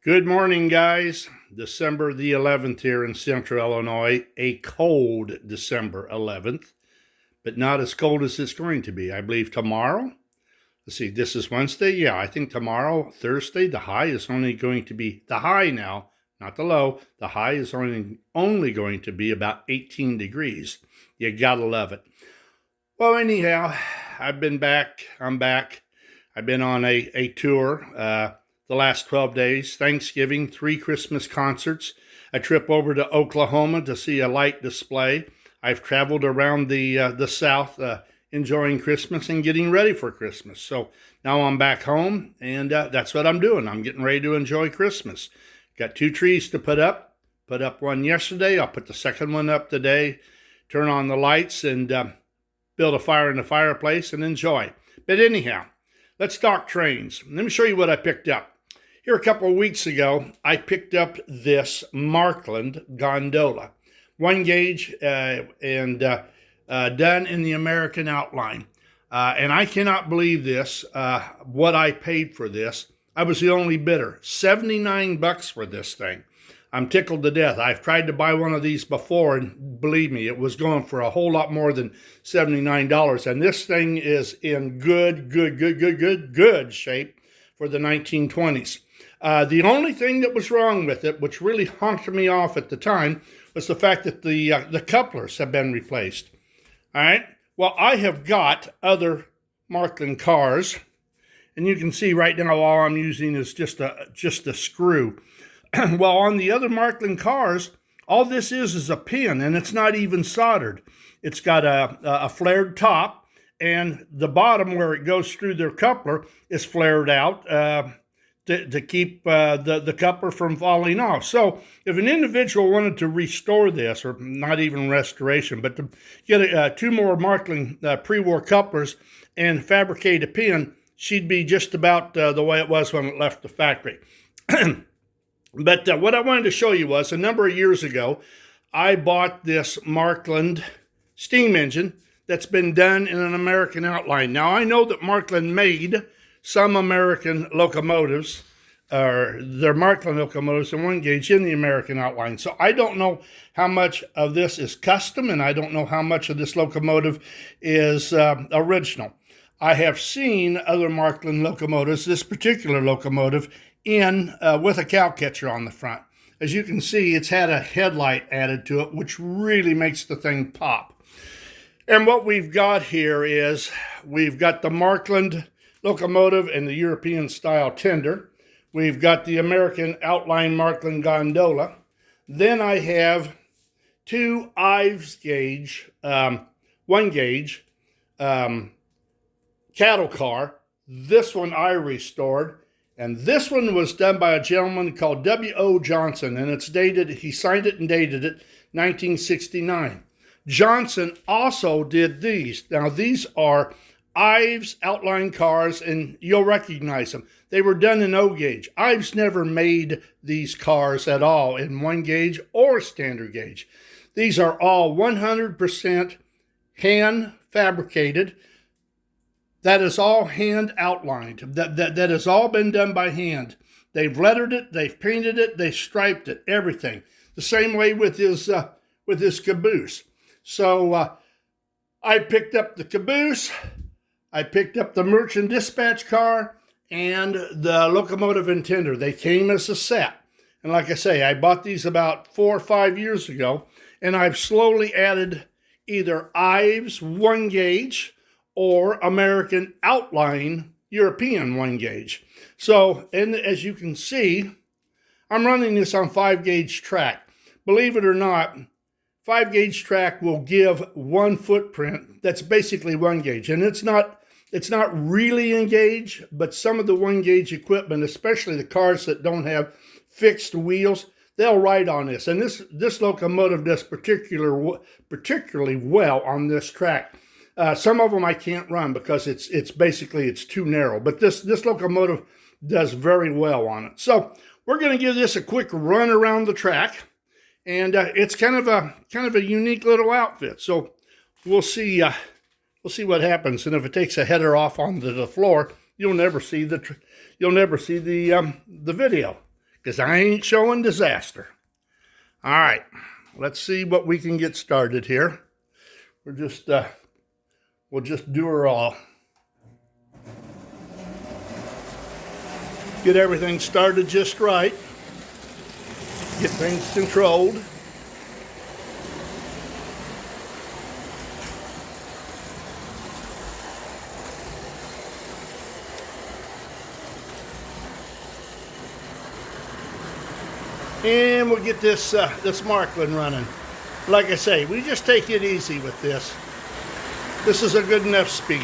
Good morning, guys. December the 11th here in central Illinois. A cold December 11th, but not as cold as it's going to be. I believe tomorrow, let's see, this is Wednesday. Yeah, I think tomorrow, Thursday, the high is only going to be, the high now, not the low, the high is only going to be about 18 degrees. You gotta love it. Well, anyhow, I've been back. I'm back. I've been on a tour. The last 12 days, Thanksgiving, 3 Christmas concerts, a trip over to Oklahoma to see a light display. I've traveled around the South enjoying Christmas and getting ready for Christmas. So now I'm back home, and that's what I'm doing. I'm getting ready to enjoy Christmas. Got 2 trees to put up. Put up one yesterday. I'll put the second one up today. Turn on the lights and build a fire in the fireplace and enjoy. But anyhow, let's talk trains. Let me show you what I picked up. Here a couple of weeks ago, I picked up this Markland gondola, 1 gauge and done in the American outline. And I cannot believe this, what I paid for this. I was the only bidder, $79 for this thing. I'm tickled to death. I've tried to buy one of these before, and believe me, it was going for a whole lot more than $79. And this thing is in good shape for the 1920s. The only thing that was wrong with it, which really honked me off at the time, was the fact that the couplers have been replaced. All right. Well, I have got other Markland cars, and you can see right now all I'm using is just a screw. Well, on the other Markland cars, all this is a pin, and it's not even soldered. It's got a flared top, and the bottom where it goes through their coupler is flared out to keep the coupler from falling off. So if an individual wanted to restore this, or not even restoration, but to get 2 more Markland pre-war couplers and fabricate a pin, she'd be just about the way it was when it left the factory. But what I wanted to show you was, a number of years ago, I bought this Markland steam engine that's been done in an American outline. Now, I know that Markland made some American locomotives, or their Markland locomotives in 1 gauge in the American outline. So I don't know how much of this is custom, and I don't know how much of this locomotive is original. I have seen other Markland locomotives, this particular locomotive, in with a cow catcher on the front. As you can see, it's had a headlight added to it, which really makes the thing pop. And what we've got here is, we've got the Markland locomotive and the European style tender. We've got the American outline Markland gondola. Then I have 2 Ives gauge, 1 gauge cattle car. This one I restored. And this one was done by a gentleman called W.O. Johnson, and it's dated, he signed it and dated it 1969. Johnson also did these. Now, these are Ives outline cars, and you'll recognize them. They were done in O gauge. Ives never made these cars at all in 1 gauge or standard gauge. These are all 100% hand fabricated. That is all hand outlined. That has all been done by hand. They've lettered it, they've painted it, they striped it, everything. The same way with his caboose. So I picked up the caboose, I picked up the merchant dispatch car, and the locomotive and tender. They came as a set. And like I say, I bought these about 4 or 5 years ago, and I've slowly added either Ives 1 gauge or American outline European 1 gauge. So, and as you can see, I'm running this on 5 gauge track. Believe it or not, 5 gauge track will give 1 footprint that's basically 1 gauge. And it's not really in gauge, but some of the 1 gauge equipment, especially the cars that don't have fixed wheels, they'll ride on this. And this locomotive does particularly well on this track. Some of them I can't run because it's basically too narrow, but this locomotive does very well on it. So we're going to give this a quick run around the track, and it's kind of a unique little outfit. So we'll see what happens, and if it takes a header off onto the floor, you'll never see the video. because I ain't showing disaster. All right, let's see what we can get started here. We'll just do her all. Get everything started just right. Get things controlled. And we'll get this Markland running. Like I say, we just take it easy with this. This is a good enough speed.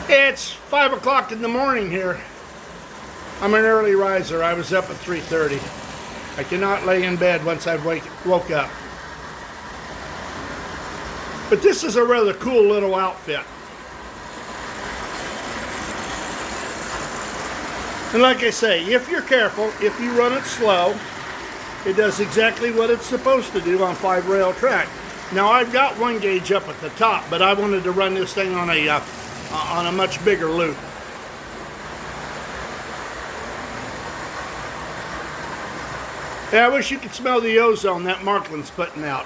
It's 5 o'clock in the morning here. I'm an early riser. I was up at 3:30. I cannot lay in bed once I've woke up. But this is a rather cool little outfit. And like I say, if you're careful, if you run it slow, it does exactly what it's supposed to do on 5-rail track. Now I've got 1 gauge up at the top, but I wanted to run this thing on a much bigger loop. Yeah, I wish you could smell the ozone that Markland's putting out.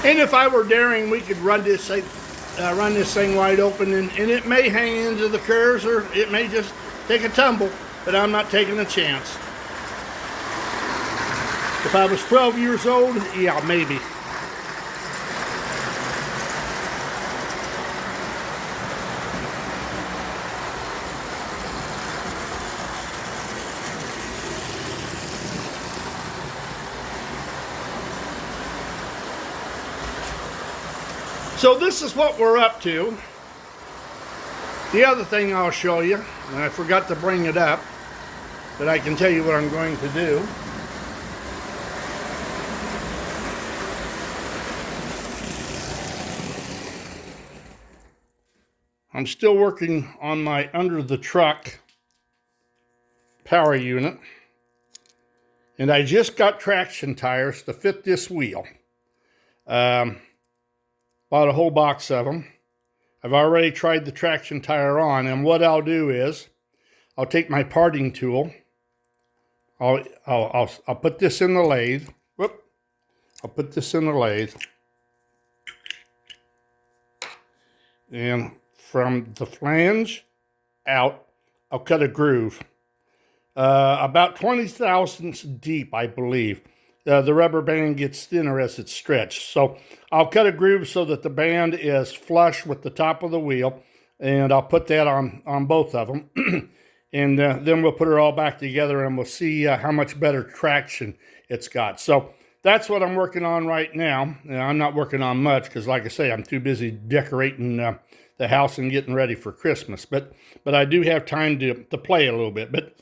And if I were daring, we could run this thing wide open, and it may hang into the curves, or it may just take a tumble, but I'm not taking a chance. If I was 12 years old, yeah, maybe. So this is what we're up to. The other thing I'll show you, and I forgot to bring it up, but I can tell you what I'm going to do. I'm still working on my under the truck power unit, and I just got traction tires to fit this wheel. Bought a whole box of them. I've already tried the traction tire on, and what I'll do is I'll take my parting tool. I'll put this in the lathe. Whoop! I'll put this in the lathe, and from the flange out, I'll cut a groove about 20 thousandths deep, I believe. The rubber band gets thinner as it's stretched. So I'll cut a groove so that the band is flush with the top of the wheel, and I'll put that on both of them. And then we'll put it all back together, and we'll see how much better traction it's got. So that's what I'm working on right now. I'm not working on much because, like I say, I'm too busy decorating the house and getting ready for Christmas. But I do have time to play a little bit. But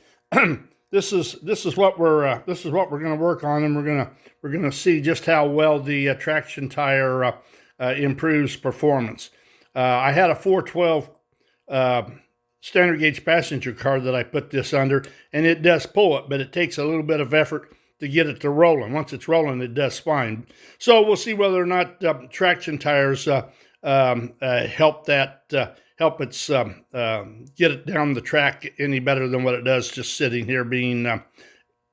This is what we're going to work on, and we're gonna see just how well the traction tire improves performance. I had a 412 standard gauge passenger car that I put this under, and it does pull it, but it takes a little bit of effort to get it to rolling. Once it's rolling, it does fine. So we'll see whether or not traction tires help its get it down the track any better than what it does just sitting here being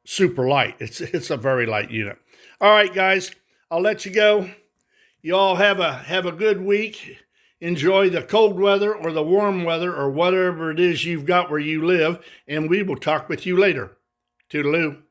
super light. It's a very light unit. All right, guys, I'll let you go. You all have a good week. Enjoy the cold weather or the warm weather or whatever it is you've got where you live, and we will talk with you later. Toodaloo.